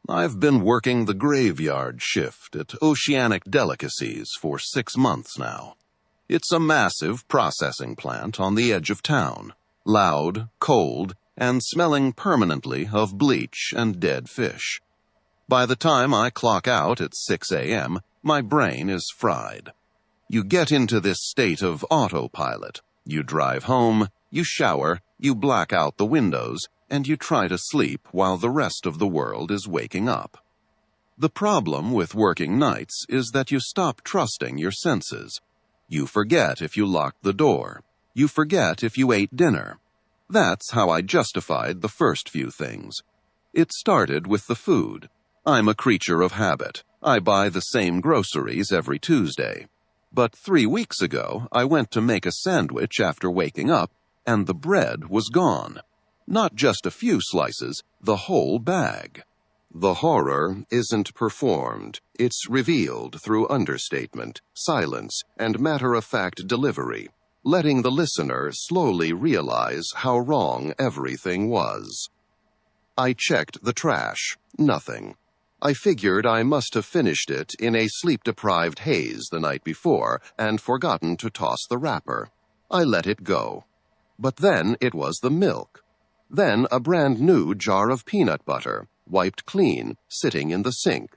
I've been working the graveyard shift at Oceanic Delicacies for 6 months now. It's a massive processing plant on the edge of town, loud, cold, and smelling permanently of bleach and dead fish. By the time I clock out at 6 a.m., my brain is fried. You get into this state of autopilot. You drive home, you shower, you black out the windows, and you try to sleep while the rest of the world is waking up. The problem with working nights is that you stop trusting your senses. You forget if you locked the door. You forget if you ate dinner. That's how I justified the first few things. It started with the food. I'm a creature of habit. I buy the same groceries every Tuesday. But 3 weeks ago, I went to make a sandwich after waking up, and the bread was gone. Not just a few slices, the whole bag. The horror isn't performed. It's revealed through understatement, silence, and matter-of-fact delivery, letting the listener slowly realize how wrong everything was. I checked the trash. Nothing. I figured I must have finished it in a sleep-deprived haze the night before and forgotten to toss the wrapper. I let it go. But then it was the milk. Then a brand new jar of peanut butter, wiped clean, sitting in the sink.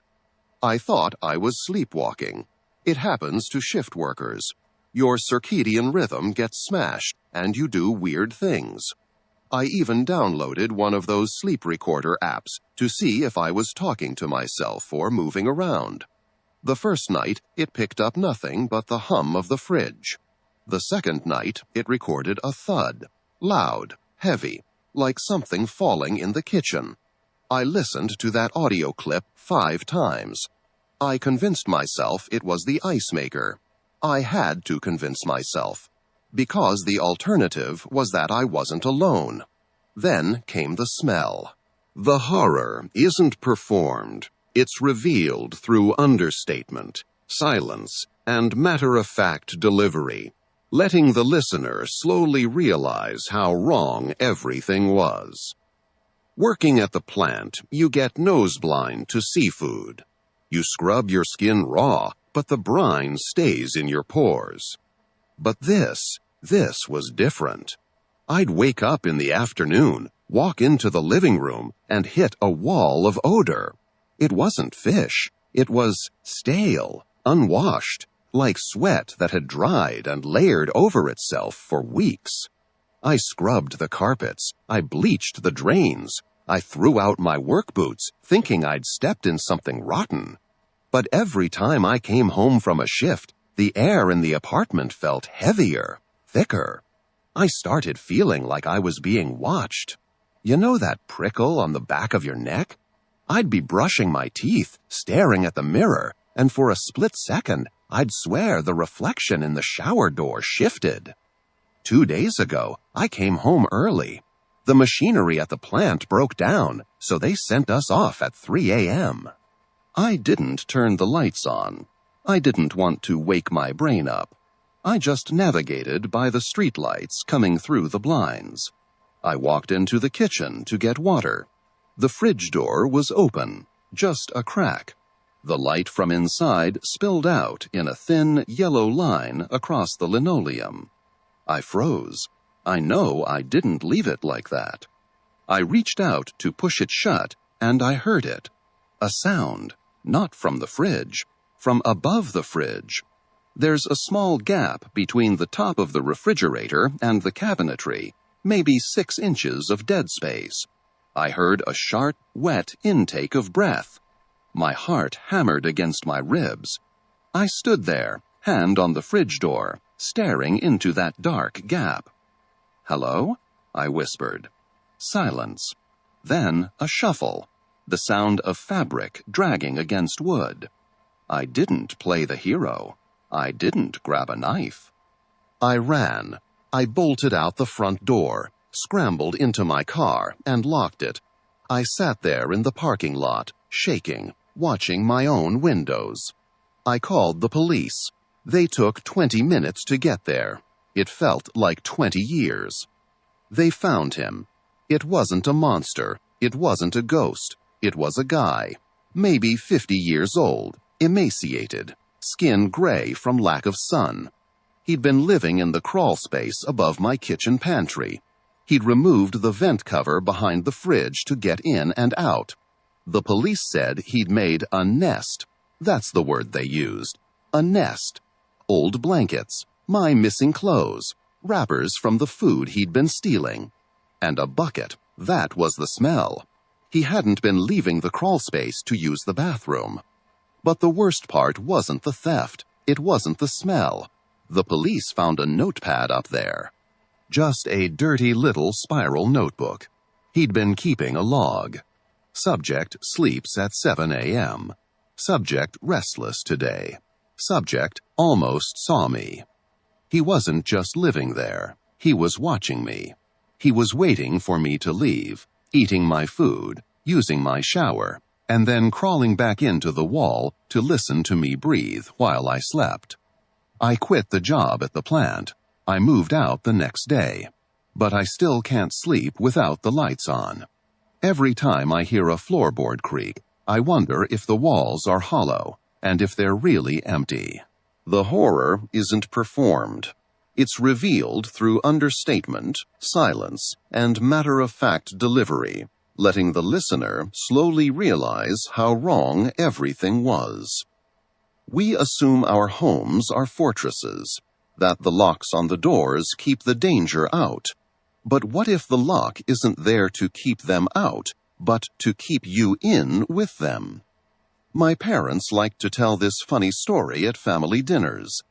I thought I was sleepwalking. It happens to shift workers. Your circadian rhythm gets smashed, and you do weird things. I even downloaded one of those sleep recorder apps to see if I was talking to myself or moving around. The first night, it picked up nothing but the hum of the fridge. The second night, it recorded a thud, loud, heavy, like something falling in the kitchen. I listened to that audio clip 5 times. I convinced myself it was the ice maker. I had to convince myself, because the alternative was that I wasn't alone. Then came the smell. The horror isn't performed. It's revealed through understatement, silence, and matter-of-fact delivery, letting the listener slowly realize how wrong everything was. Working at the plant, you get noseblind to seafood. You scrub your skin raw, but the brine stays in your pores. But this was different. I'd wake up in the afternoon, walk into the living room, and hit a wall of odor. It wasn't fish. It was stale, unwashed, like sweat that had dried and layered over itself for weeks. I scrubbed the carpets. I bleached the drains. I threw out my work boots, thinking I'd stepped in something rotten. But every time I came home from a shift, the air in the apartment felt heavier, thicker. I started feeling like I was being watched. You know that prickle on the back of your neck? I'd be brushing my teeth, staring at the mirror, and for a split second, I'd swear the reflection in the shower door shifted. 2 days ago, I came home early. The machinery at the plant broke down, so they sent us off at 3 a.m. I didn't turn the lights on. I didn't want to wake my brain up. I just navigated by the streetlights coming through the blinds. I walked into the kitchen to get water. The fridge door was open, just a crack. The light from inside spilled out in a thin yellow line across the linoleum. I froze. I know I didn't leave it like that. I reached out to push it shut, and I heard it. A sound, not from the fridge, from above the fridge. There's a small gap between the top of the refrigerator and the cabinetry, maybe 6 inches of dead space. I heard a sharp, wet intake of breath. My heart hammered against my ribs. I stood there, hand on the fridge door, staring into that dark gap. "Hello?" I whispered. Silence. Then a shuffle, the sound of fabric dragging against wood. I didn't play the hero. I didn't grab a knife. I ran. I bolted out the front door, scrambled into my car, and locked it. I sat there in the parking lot, shaking, watching my own windows. I called the police. They took 20 minutes to get there. It felt like 20 years. They found him. It wasn't a monster. It wasn't a ghost. It was a guy, maybe 50 years old, emaciated, skin gray from lack of sun. He'd been living in the crawl space above my kitchen pantry. He'd removed the vent cover behind the fridge to get in and out. The police said he'd made a nest. That's the word they used. A nest. Old blankets, my missing clothes, wrappers from the food he'd been stealing. And a bucket. That was the smell. He hadn't been leaving the crawl space to use the bathroom. But the worst part wasn't the theft. It wasn't the smell. The police found a notepad up there. Just a dirty little spiral notebook. He'd been keeping a log. Subject sleeps at 7 a.m. Subject restless today. Subject almost saw me. He wasn't just living there. He was watching me. He was waiting for me to leave, eating my food, using my shower, and then crawling back into the wall to listen to me breathe while I slept. I quit the job at the plant. I moved out the next day. But I still can't sleep without the lights on. Every time I hear a floorboard creak, I wonder if the walls are hollow and if they're really empty. The horror isn't performed. It's revealed through understatement, silence, and matter-of-fact delivery, letting the listener slowly realize how wrong everything was. We assume our homes are fortresses, that the locks on the doors keep the danger out. But what if the lock isn't there to keep them out, but to keep you in with them? My parents like to tell this funny story at family dinners.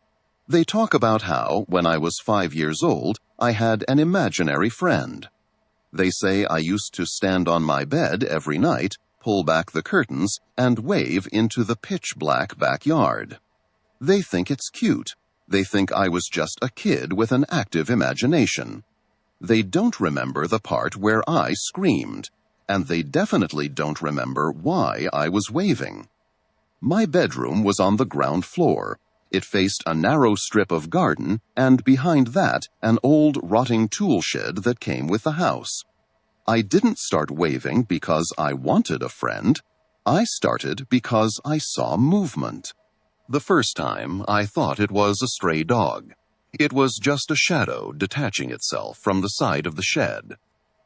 They talk about how, when I was 5 years old, I had an imaginary friend. They say I used to stand on my bed every night, pull back the curtains, and wave into the pitch-black backyard. They think it's cute. They think I was just a kid with an active imagination. They don't remember the part where I screamed, and they definitely don't remember why I was waving. My bedroom was on the ground floor. It faced a narrow strip of garden, and behind that, an old rotting tool shed that came with the house. I didn't start waving because I wanted a friend. I started because I saw movement. The first time, I thought it was a stray dog. It was just a shadow detaching itself from the side of the shed.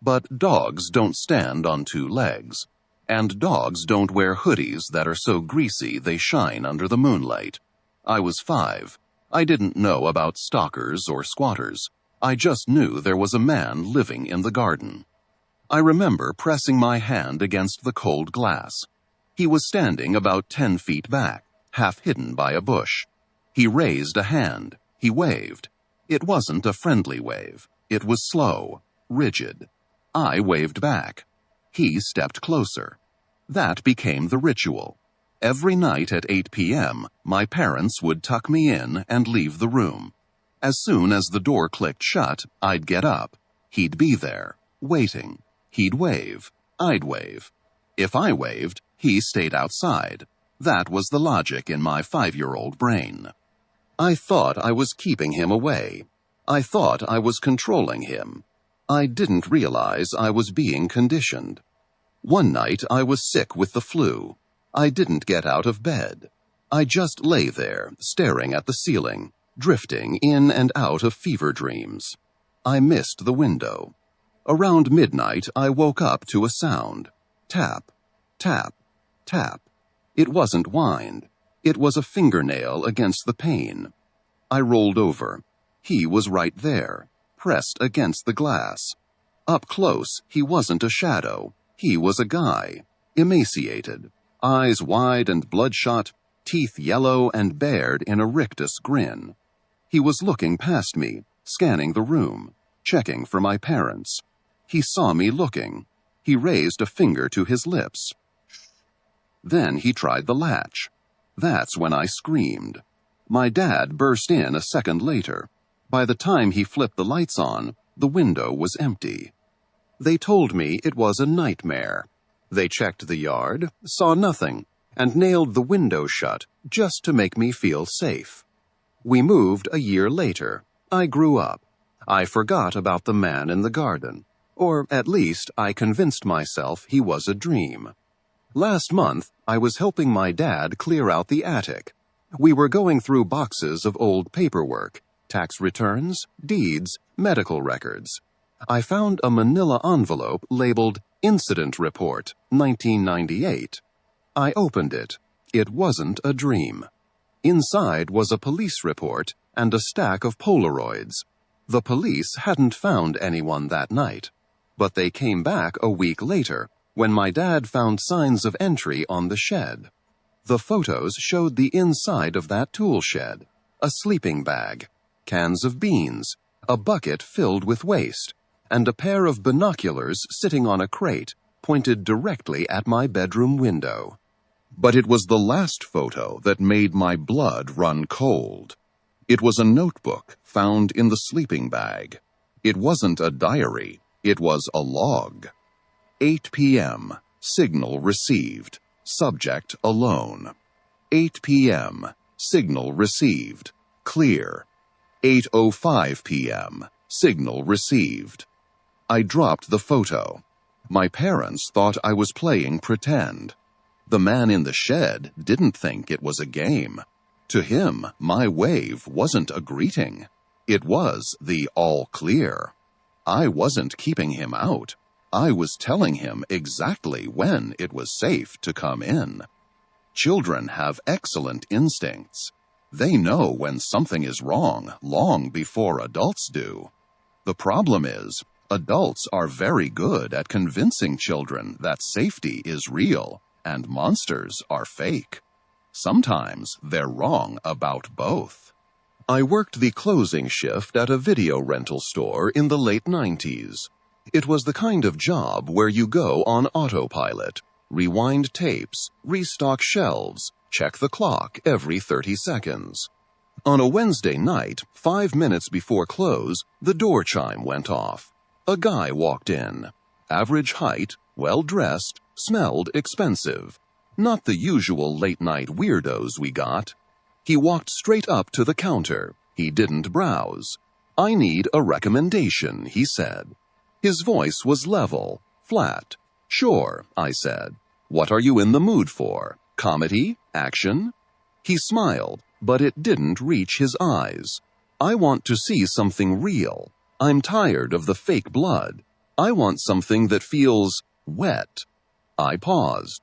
But dogs don't stand on two legs. And dogs don't wear hoodies that are so greasy they shine under the moonlight. I was 5. I didn't know about stalkers or squatters. I just knew there was a man living in the garden. I remember pressing my hand against the cold glass. He was standing about 10 feet back, half hidden by a bush. He raised a hand. He waved. It wasn't a friendly wave. It was slow, rigid. I waved back. He stepped closer. That became the ritual. Every night at 8 p.m., my parents would tuck me in and leave the room. As soon as the door clicked shut, I'd get up. He'd be there, waiting. He'd wave. I'd wave. If I waved, he stayed outside. That was the logic in my 5-year-old brain. I thought I was keeping him away. I thought I was controlling him. I didn't realize I was being conditioned. One night I was sick with the flu. I didn't get out of bed. I just lay there, staring at the ceiling, drifting in and out of fever dreams. I missed the window. Around midnight, I woke up to a sound. Tap, tap, tap. It wasn't wind. It was a fingernail against the pane. I rolled over. He was right there, pressed against the glass. Up close, he wasn't a shadow. He was a guy, emaciated, eyes wide and bloodshot, teeth yellow and bared in a rictus grin. He was looking past me, scanning the room, checking for my parents. He saw me looking. He raised a finger to his lips. Then he tried the latch. That's when I screamed. My dad burst in a second later. By the time he flipped the lights on, the window was empty. They told me it was a nightmare. They checked the yard, saw nothing, and nailed the window shut just to make me feel safe. We moved a year later. I grew up. I forgot about the man in the garden. Or at least I convinced myself he was a dream. Last month, I was helping my dad clear out the attic. We were going through boxes of old paperwork, tax returns, deeds, medical records. I found a manila envelope labeled Incident Report, 1998. I opened it. It wasn't a dream. Inside was a police report and a stack of Polaroids. The police hadn't found anyone that night, but they came back a week later when my dad found signs of entry on the shed. The photos showed the inside of that tool shed, a sleeping bag, cans of beans, a bucket filled with waste, and a pair of binoculars sitting on a crate pointed directly at my bedroom window. But it was the last photo that made my blood run cold. It was a notebook found in the sleeping bag. It wasn't a diary, it was a log. 8 p.m. Signal received. Subject alone. 8 p.m. Signal received. Clear. 8:05 p.m. Signal received. I dropped the photo. My parents thought I was playing pretend. The man in the shed didn't think it was a game. To him, my wave wasn't a greeting. It was the all clear. I wasn't keeping him out. I was telling him exactly when it was safe to come in. Children have excellent instincts. They know when something is wrong long before adults do. The problem is, adults are very good at convincing children that safety is real and monsters are fake. Sometimes they're wrong about both. I worked the closing shift at a video rental store in the late 90s. It was the kind of job where you go on autopilot, rewind tapes, restock shelves, check the clock every 30 seconds. On a Wednesday night, 5 minutes before close, the door chime went off. A guy walked in. Average height, well-dressed, smelled expensive. Not the usual late-night weirdos we got. He walked straight up to the counter. He didn't browse. "I need a recommendation," he said. His voice was level, flat. "Sure," I said. "What are you in the mood for? Comedy? Action?" He smiled, but it didn't reach his eyes. "I want to see something real. I'm tired of the fake blood. I want something that feels wet." I paused.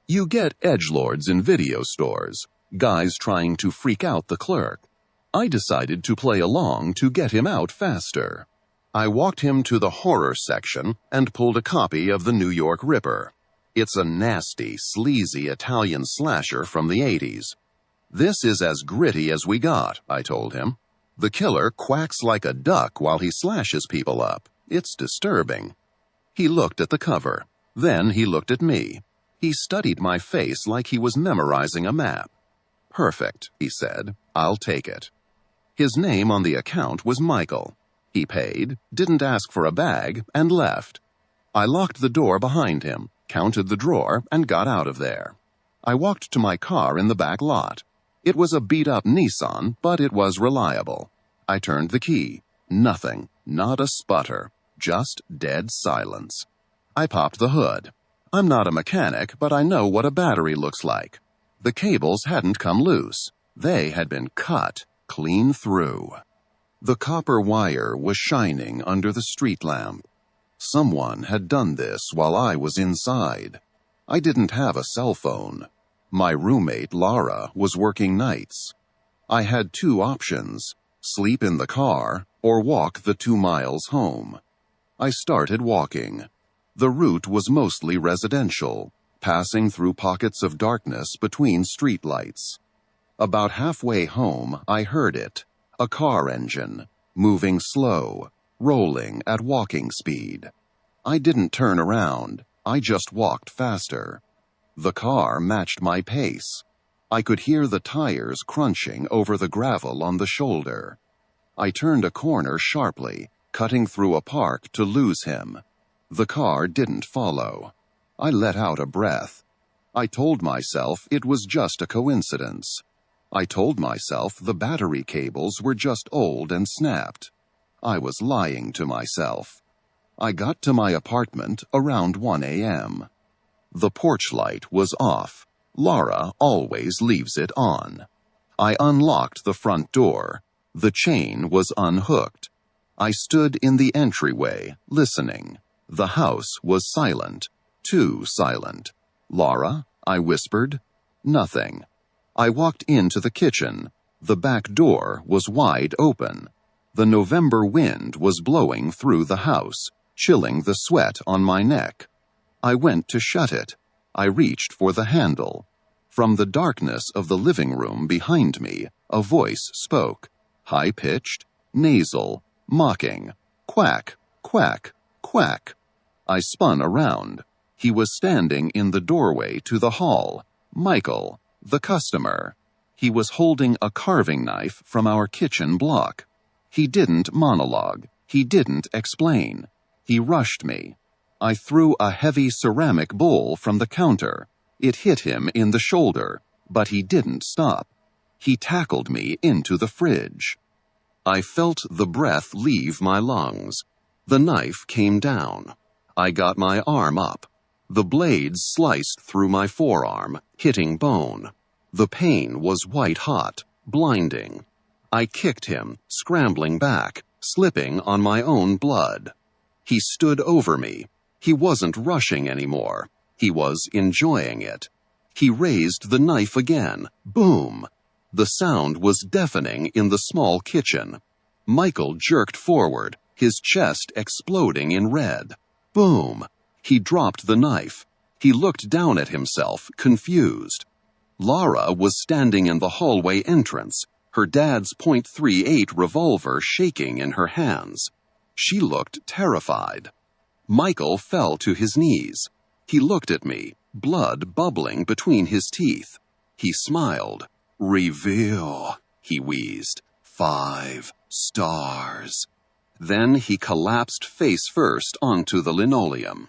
You get edgelords in video stores, guys trying to freak out the clerk. I decided to play along to get him out faster. I walked him to the horror section and pulled a copy of the New York Ripper. It's a nasty, sleazy Italian slasher from the 80s. "This is as gritty as we got," I told him. "The killer quacks like a duck while he slashes people up. It's disturbing." He looked at the cover. Then he looked at me. He studied my face like he was memorizing a map. "Perfect," he said. "I'll take it." His name on the account was Michael. He paid, didn't ask for a bag, and left. I locked the door behind him, counted the drawer, and got out of there. I walked to my car in the back lot. It was a beat-up Nissan, but it was reliable. I turned the key. Nothing, not a sputter, just dead silence. I popped the hood. I'm not a mechanic, but I know what a battery looks like. The cables hadn't come loose. They had been cut clean through. The copper wire was shining under the street lamp. Someone had done this while I was inside. I didn't have a cell phone. My roommate, Lara, was working nights. I had two options: sleep in the car or walk the 2 miles home. I started walking. The route was mostly residential, passing through pockets of darkness between streetlights. About halfway home, I heard it. A car engine, moving slow, rolling at walking speed. I didn't turn around, I just walked faster. The car matched my pace. I could hear the tires crunching over the gravel on the shoulder. I turned a corner sharply, cutting through a park to lose him. The car didn't follow. I let out a breath. I told myself it was just a coincidence. I told myself the battery cables were just old and snapped. I was lying to myself. I got to my apartment around 1 a.m. The porch light was off. Laura always leaves it on. I unlocked the front door. The chain was unhooked. I stood in the entryway, listening. The house was silent. Too silent. "Laura?" I whispered. Nothing. I walked into the kitchen. The back door was wide open. The November wind was blowing through the house, chilling the sweat on my neck. I went to shut it. I reached for the handle. From the darkness of the living room behind me, a voice spoke, high-pitched, nasal, mocking, "Quack, quack, quack." I spun around. He was standing in the doorway to the hall. Michael, the customer. He was holding a carving knife from our kitchen block. He didn't monologue. He didn't explain. He rushed me. I threw a heavy ceramic bowl from the counter. It hit him in the shoulder, but he didn't stop. He tackled me into the fridge. I felt the breath leave my lungs. The knife came down. I got my arm up. The blades sliced through my forearm, hitting bone. The pain was white-hot, blinding. I kicked him, scrambling back, slipping on my own blood. He stood over me. He wasn't rushing anymore. He was enjoying it. He raised the knife again. Boom! The sound was deafening in the small kitchen. Michael jerked forward, his chest exploding in red. Boom! He dropped the knife. He looked down at himself, confused. Laura was standing in the hallway entrance, her dad's .38 revolver shaking in her hands. She looked terrified. Michael fell to his knees. He looked at me, blood bubbling between his teeth. He smiled. "Reveal," he wheezed. 5 stars. Then he collapsed face first onto the linoleum.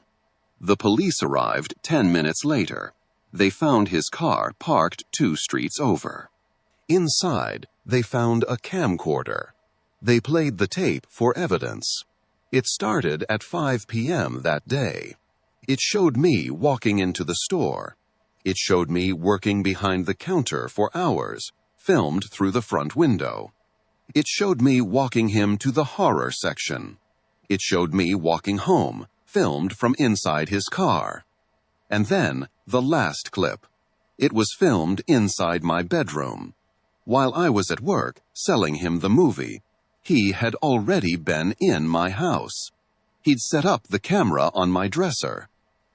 The police arrived 10 minutes later. They found his car parked 2 streets over. Inside, they found a camcorder. They played the tape for evidence. It started at 5 p.m. that day. It showed me walking into the store. It showed me working behind the counter for hours, filmed through the front window. It showed me walking him to the horror section. It showed me walking home, filmed from inside his car. And then, the last clip. It was filmed inside my bedroom. While I was at work, selling him the movie, he had already been in my house. He'd set up the camera on my dresser.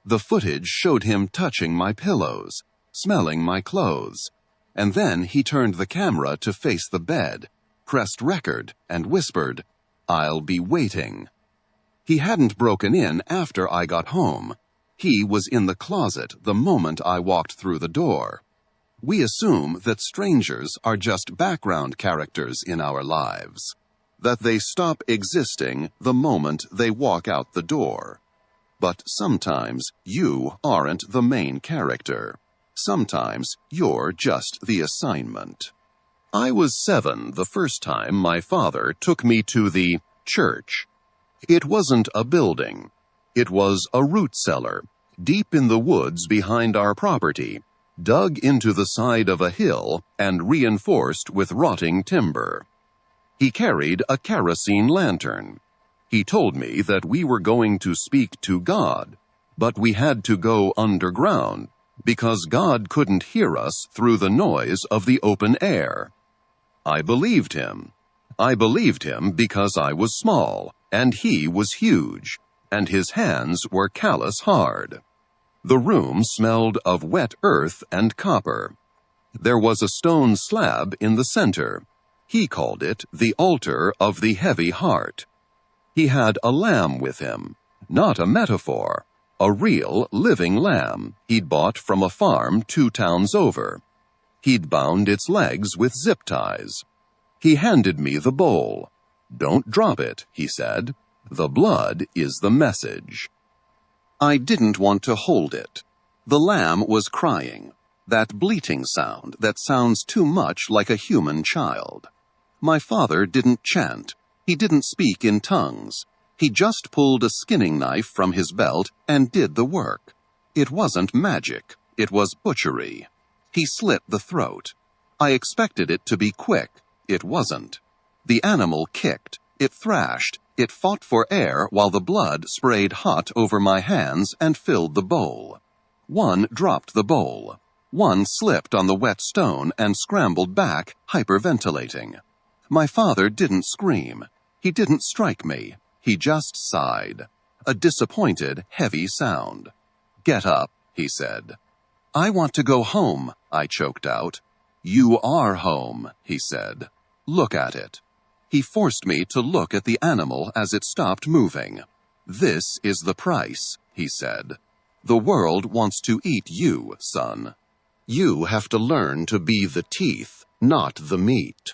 The footage showed him touching my pillows, smelling my clothes, and then he turned the camera to face the bed, pressed record, and whispered, "I'll be waiting." He hadn't broken in after I got home. He was in the closet the moment I walked through the door. We assume that strangers are just background characters in our lives, that they stop existing the moment they walk out the door. But sometimes you aren't the main character. Sometimes you're just the assignment. I was 7 the first time my father took me to the church. It wasn't a building. It was a root cellar, deep in the woods behind our property, dug into the side of a hill and reinforced with rotting timber. He carried a kerosene lantern. He told me that we were going to speak to God, but we had to go underground because God couldn't hear us through the noise of the open air. I believed him. I believed him because I was small, and he was huge, and his hands were callous hard. The room smelled of wet earth and copper. There was a stone slab in the center. He called it the altar of the heavy heart. He had a lamb with him, not a metaphor, a real living lamb he'd bought from a farm 2 towns over. He'd bound its legs with zip ties. He handed me the bowl. "Don't drop it," he said. "The blood is the message." I didn't want to hold it. The lamb was crying, that bleating sound that sounds too much like a human child. My father didn't chant. He didn't speak in tongues. He just pulled a skinning knife from his belt and did the work. It wasn't magic, it was butchery. He slit the throat. I expected it to be quick. It wasn't. The animal kicked, it thrashed, it fought for air while the blood sprayed hot over my hands and filled the bowl. One dropped the bowl. One slipped on the wet stone and scrambled back, hyperventilating. My father didn't scream. He didn't strike me. He just sighed. A disappointed, heavy sound. "Get up," he said. "I want to go home," I choked out. "You are home," he said. "Look at it." He forced me to look at the animal as it stopped moving. "This is the price," he said. "The world wants to eat you, son. You have to learn to be the teeth, not the meat."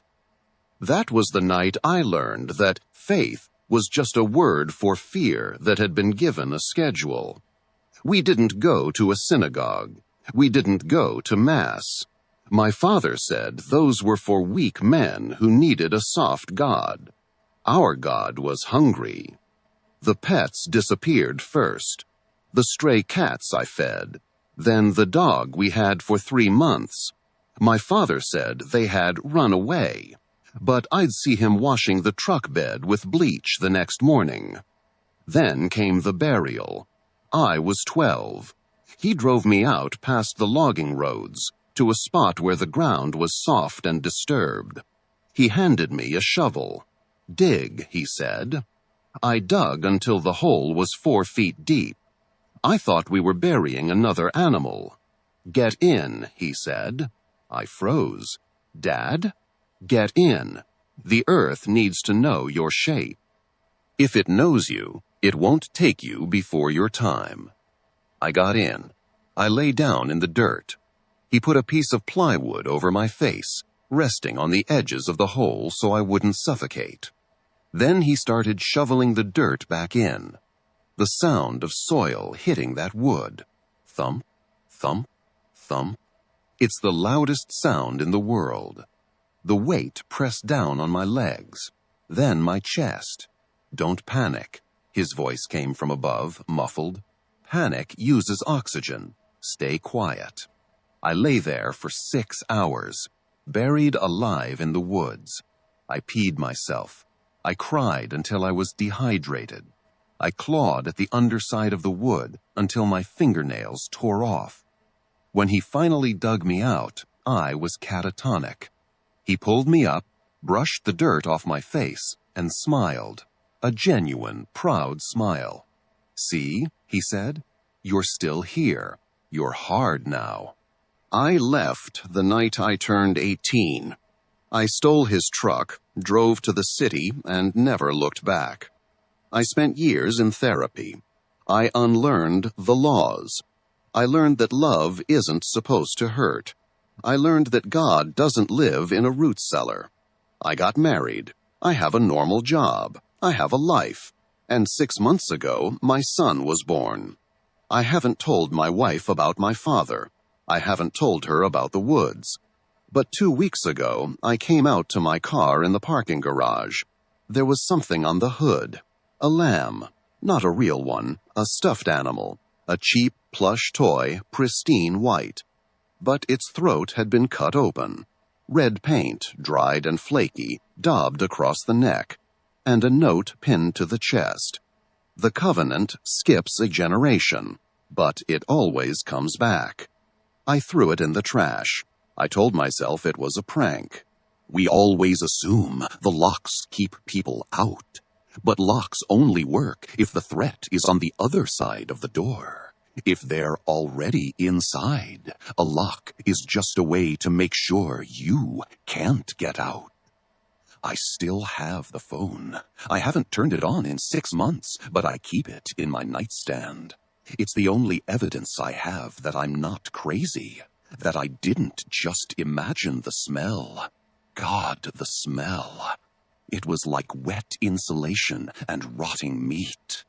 That was the night I learned that faith was just a word for fear that had been given a schedule. We didn't go to a synagogue. We didn't go to Mass. My father said those were for weak men who needed a soft God. Our God was hungry. The pets disappeared first. The stray cats I fed. Then the dog we had for 3 months. My father said they had run away, but I'd see him washing the truck bed with bleach the next morning. Then came the burial. I was 12. He drove me out past the logging roads to a spot where the ground was soft and disturbed. He handed me a shovel. "Dig," he said. I dug until the hole was 4 feet deep. I thought we were burying another animal. "Get in," he said. I froze. "Dad?" "Get in. The earth needs to know your shape. If it knows you, it won't take you before your time." I got in. I lay down in the dirt. He put a piece of plywood over my face, resting on the edges of the hole so I wouldn't suffocate. Then he started shoveling the dirt back in. The sound of soil hitting that wood. Thump, thump, thump. It's the loudest sound in the world. The weight pressed down on my legs, then my chest. "Don't panic," his voice came from above, muffled. "Panic uses oxygen. Stay quiet." I lay there for 6 hours, buried alive in the woods. I peed myself. I cried until I was dehydrated. I clawed at the underside of the wood until my fingernails tore off. When he finally dug me out, I was catatonic. He pulled me up, brushed the dirt off my face, and smiled. A genuine, proud smile. "See," he said, "you're still here. You're hard now." I left the night I turned 18. I stole his truck, drove to the city, and never looked back. I spent years in therapy. I unlearned the laws. I learned that love isn't supposed to hurt. I learned that God doesn't live in a root cellar. I got married. I have a normal job. I have a life. And 6 months ago, my son was born. I haven't told my wife about my father. I haven't told her about the woods. But 2 weeks ago, I came out to my car in the parking garage. There was something on the hood. A lamb. Not a real one. A stuffed animal. A cheap, plush toy, pristine white. But its throat had been cut open. Red paint, dried and flaky, daubed across the neck. And a note pinned to the chest. The covenant skips a generation, but it always comes back. I threw it in the trash. I told myself it was a prank. We always assume the locks keep people out. But locks only work if the threat is on the other side of the door. If they're already inside, a lock is just a way to make sure you can't get out. I still have the phone. I haven't turned it on in 6 months, but I keep it in my nightstand. It's the only evidence I have that I'm not crazy, that I didn't just imagine the smell. God, the smell. It was like wet insulation and rotting meat.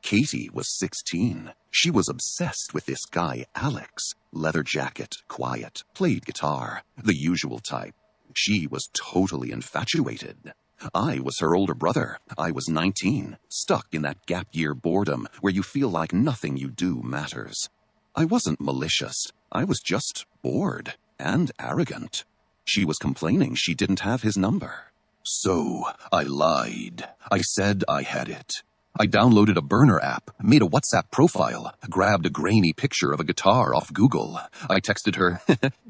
Katie was 16. She was obsessed with this guy, Alex. Leather jacket, quiet, played guitar, the usual type. She was totally infatuated. I was her older brother. I was 19, stuck in that gap year boredom where you feel like nothing you do matters. I wasn't malicious. I was just bored and arrogant. She was complaining she didn't have his number. So I lied. I said I had it. I downloaded a burner app, made a WhatsApp profile, grabbed a grainy picture of a guitar off Google. I texted her,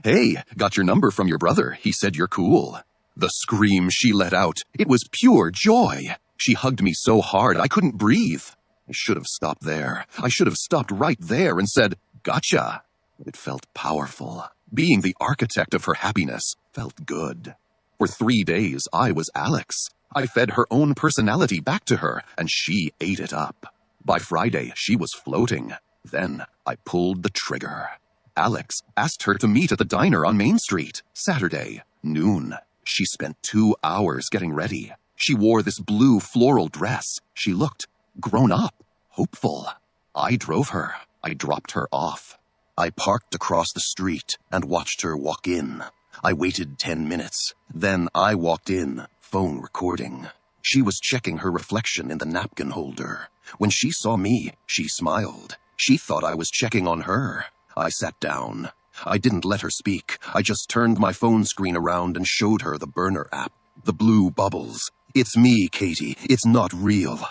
"Hey, got your number from your brother. He said you're cool." The scream she let out, it was pure joy. She hugged me so hard I couldn't breathe. I should have stopped there. I should have stopped right there and said, "Gotcha." It felt powerful. Being the architect of her happiness felt good. For 3 days, I was Alex. I fed her own personality back to her, and she ate it up. By Friday, she was floating. Then I pulled the trigger. Alex asked her to meet at the diner on Main Street, Saturday, noon. She spent 2 hours getting ready. She wore this blue floral dress. She looked grown up, hopeful. I drove her. I dropped her off. I parked across the street and watched her walk in. I waited 10 minutes. Then I walked in, phone recording. She was checking her reflection in the napkin holder. When she saw me, she smiled. She thought I was checking on her. I sat down. I didn't let her speak. I just turned my phone screen around and showed her the burner app. The blue bubbles. "It's me, Katie. It's not real."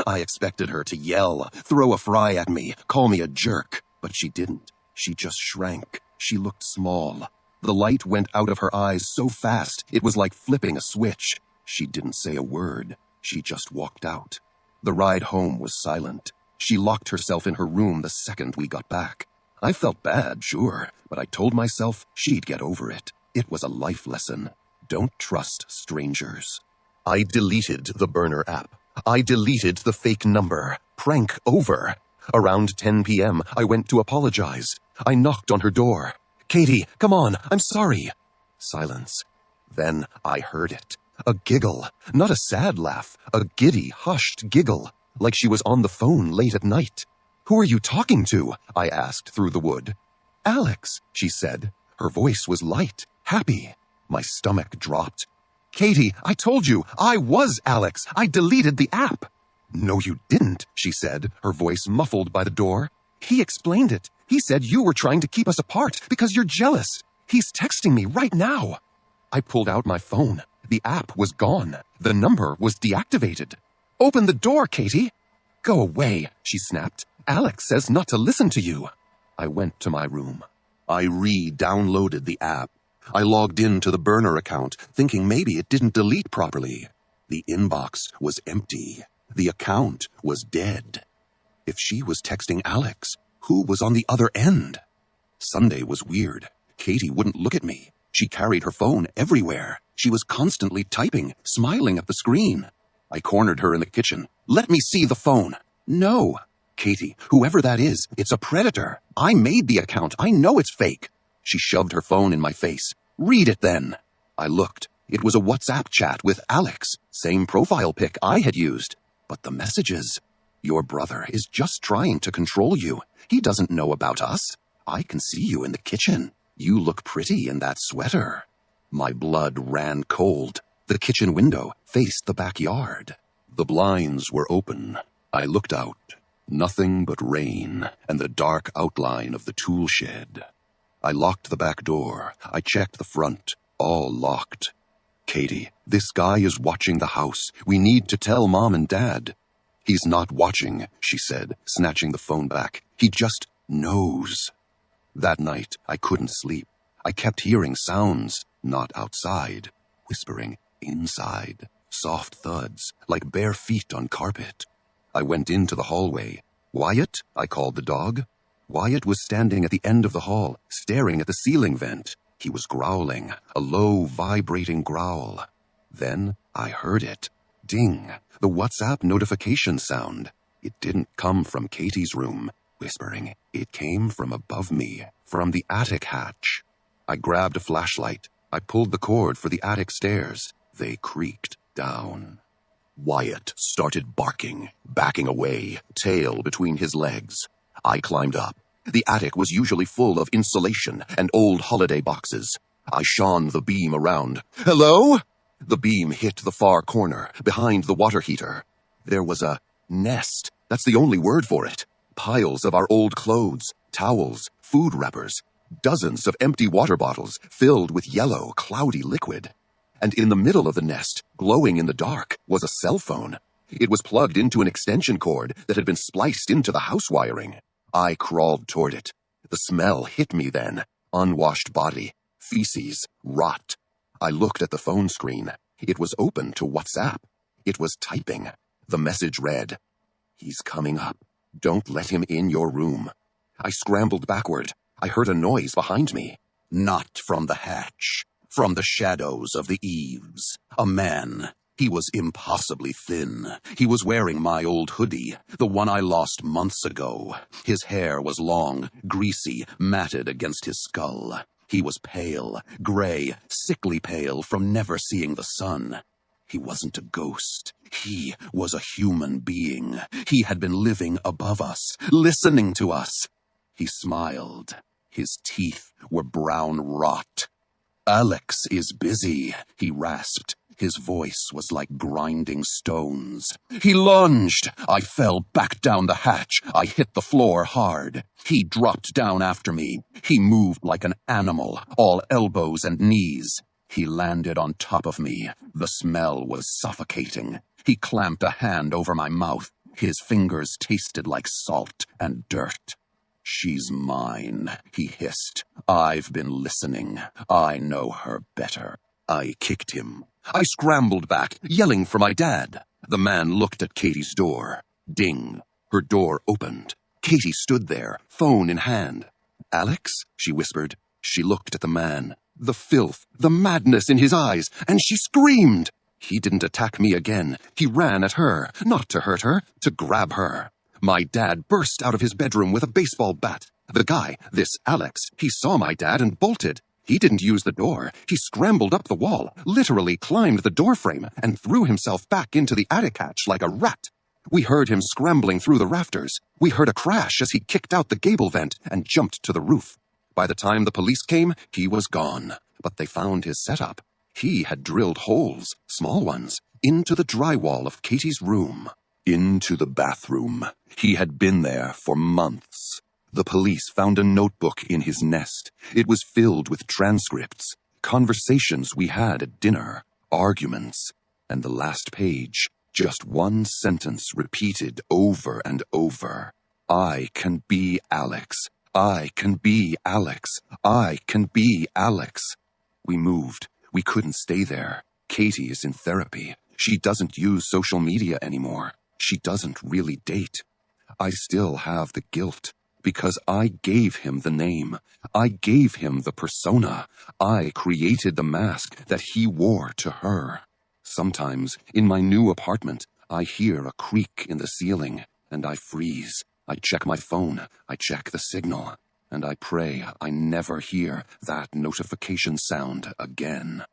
I expected her to yell, throw a fry at me, call me a jerk. But she didn't. She just shrank. She looked small. The light went out of her eyes so fast, it was like flipping a switch. She didn't say a word. She just walked out. The ride home was silent. She locked herself in her room the second we got back. I felt bad, sure, but I told myself she'd get over it. It was a life lesson. Don't trust strangers. I deleted the burner app. I deleted the fake number. Prank over. Around 10 p.m., I went to apologize. I knocked on her door. "Katie, come on, I'm sorry." Silence. Then I heard it. A giggle. Not a sad laugh. A giddy, hushed giggle. Like she was on the phone late at night. "Who are you talking to?" I asked through the wood. "Alex," she said. Her voice was light, happy. My stomach dropped. "Katie, I told you, I was Alex. I deleted the app." "No, you didn't," she said, her voice muffled by the door. "He explained it. He said you were trying to keep us apart because you're jealous. He's texting me right now." I pulled out my phone. The app was gone. The number was deactivated. "Open the door, Katie." "Go away," she snapped. "Alex says not to listen to you." I went to my room. I re-downloaded the app. I logged into the burner account, thinking maybe it didn't delete properly. The inbox was empty. The account was dead. If she was texting Alex, who was on the other end? Sunday was weird. Katie wouldn't look at me. She carried her phone everywhere. She was constantly typing, smiling at the screen. I cornered her in the kitchen. "Let me see the phone." "No." "Katie, whoever that is, it's a predator. I made the account. I know it's fake." She shoved her phone in my face. "Read it then." I looked. It was a WhatsApp chat with Alex, same profile pic I had used. But the messages. "Your brother is just trying to control you. He doesn't know about us. I can see you in the kitchen. You look pretty in that sweater." My blood ran cold. The kitchen window faced the backyard. The blinds were open. I looked out. Nothing but rain and the dark outline of the tool shed. I locked the back door. I checked the front. All locked. "Katie, this guy is watching the house. We need to tell Mom and Dad." "He's not watching," she said, snatching the phone back. "He just knows." That night, I couldn't sleep. I kept hearing sounds, not outside, whispering inside, soft thuds, like bare feet on carpet. I went into the hallway. "Wyatt," I called the dog. Wyatt was standing at the end of the hall, staring at the ceiling vent. He was growling, a low, vibrating growl. Then I heard it. Ding, the WhatsApp notification sound. It didn't come from Katie's room, whispering. It came from above me, from the attic hatch. I grabbed a flashlight. I pulled the cord for the attic stairs. They creaked down. Wyatt started barking, backing away, tail between his legs. I climbed up. The attic was usually full of insulation and old holiday boxes. I shone the beam around. "Hello?" The beam hit the far corner, behind the water heater. There was a nest. That's the only word for it. Piles of our old clothes, towels, food wrappers, dozens of empty water bottles filled with yellow, cloudy liquid. And in the middle of the nest, glowing in the dark, was a cell phone. It was plugged into an extension cord that had been spliced into the house wiring. I crawled toward it. The smell hit me then. Unwashed body, feces, rot. I looked at the phone screen. It was open to WhatsApp. It was typing. The message read, "He's coming up. Don't let him in your room." I scrambled backward. I heard a noise behind me. Not from the hatch. From the shadows of the eaves. A man. He was impossibly thin. He was wearing my old hoodie, the one I lost months ago. His hair was long, greasy, matted against his skull. He was pale, gray, sickly pale from never seeing the sun. He wasn't a ghost. He was a human being. He had been living above us, listening to us. He smiled. His teeth were brown rot. "Alex is busy," he rasped. His voice was like grinding stones. He lunged. I fell back down the hatch. I hit the floor hard. He dropped down after me. He moved like an animal, all elbows and knees. He landed on top of me. The smell was suffocating. He clamped a hand over my mouth. His fingers tasted like salt and dirt. "She's mine," he hissed. "I've been listening. I know her better." I kicked him. I scrambled back, yelling for my dad. The man looked at Katie's door. Ding. Her door opened. Katie stood there, phone in hand. "Alex?" she whispered. She looked at the man. The filth, the madness in his eyes, and she screamed. He didn't attack me again. He ran at her, not to hurt her, to grab her. My dad burst out of his bedroom with a baseball bat. The guy, this Alex, he saw my dad and bolted. He didn't use the door. He scrambled up the wall, literally climbed the doorframe, and threw himself back into the attic hatch like a rat. We heard him scrambling through the rafters. We heard a crash as he kicked out the gable vent and jumped to the roof. By the time the police came, he was gone. But they found his setup. He had drilled holes, small ones, into the drywall of Katie's room. Into the bathroom. He had been there for months. The police found a notebook in his nest. It was filled with transcripts, conversations we had at dinner, arguments, and the last page, just one sentence repeated over and over. "I can be Alex. I can be Alex. I can be Alex." We moved. We couldn't stay there. Katie is in therapy. She doesn't use social media anymore. She doesn't really date. I still have the guilt. Because I gave him the name. I gave him the persona. I created the mask that he wore to her. Sometimes, in my new apartment, I hear a creak in the ceiling, and I freeze. I check my phone. I check the signal. And I pray I never hear that notification sound again.